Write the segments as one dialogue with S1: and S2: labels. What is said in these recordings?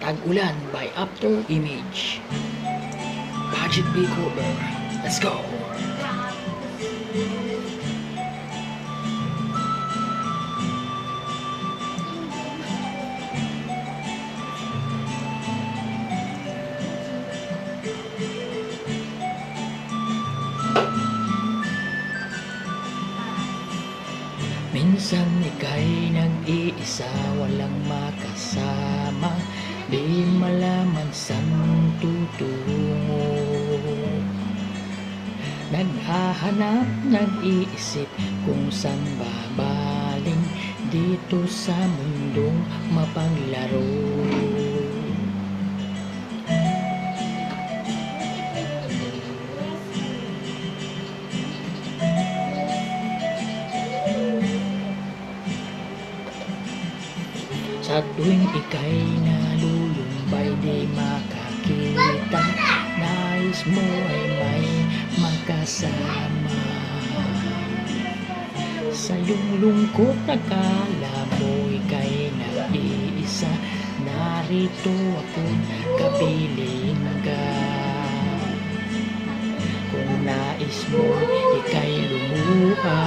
S1: Tag-Ulan by After Image. Budget B cover. Let's go! Minsan ika'y nag-iisa, walang makasama, di malaman saan tutungo. Naghahanap, nag-iisip kung saan babaling dito sa mundong mapaglaro. Sa tuwing ika'y nalulumbay, di makakita, nais mo ay may makasama. Sa iyong lungkot, akala mo ika'y nag-iisa, narito ako, kapiling ka. Kung nais mo ika'y lumuha,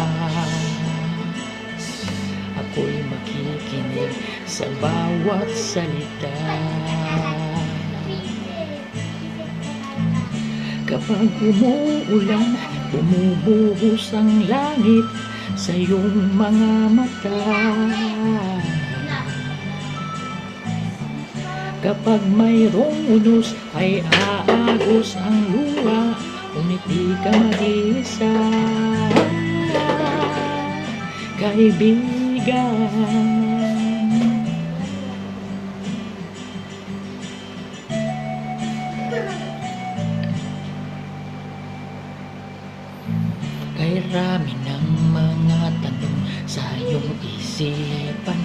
S1: ako'y makikinig sa bawat salita. Kapag umuulan, bumubuhos ang langit sa iyong mga mata. Kapag mayroong unos, ay aagos ang luha, ngunit di ka mag-iisa, kaibigan. Kay rami ng mga tanong sa iyong isipan,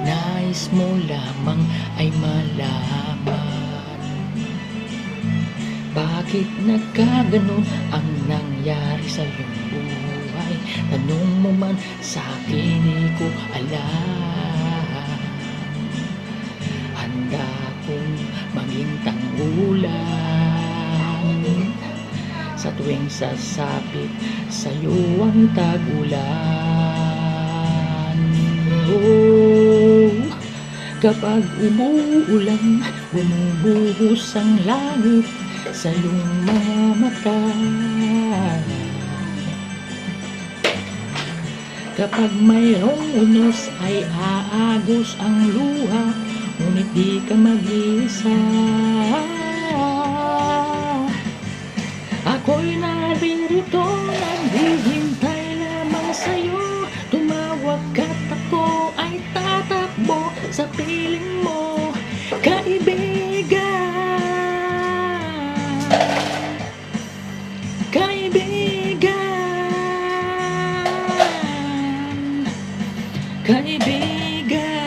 S1: nais mo lamang ay malaman. Bakit nagkaganon ang nangyari sa iyong buhay? Tanong mo man sa akin, di ko alam. Handa kong maging tanggulan sa tuwing sasapit sa'yo ang tag-ulan. Oh, kapag umuulan, bumubuhos ang langit sa iyong mga mata. Kapag mayroong unos, ay aagos ang luha, ngunit di ka mag-isa. Ako'y naririto, naghihintay lamang sa'yo. Tumawag ka't ako ay tatakbo sa piling mo, kaibigan. Kaibigan, kaibigan.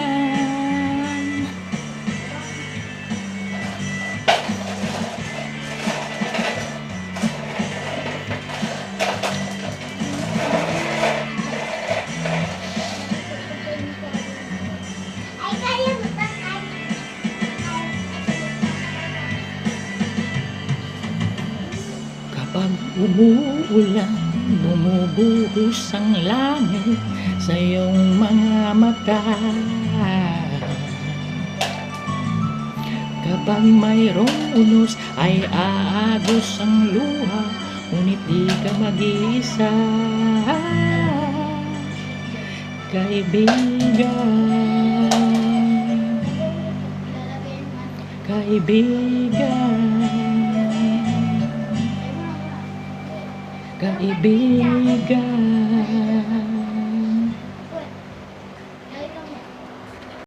S1: Kapag umuulan, bumubuhos ang langit sa iyong mga mata. Kapag mayroong unos, ay aagos ang luha, ngunit di ka mag-iisa, kaibigan. Kaibigan, kaibigan.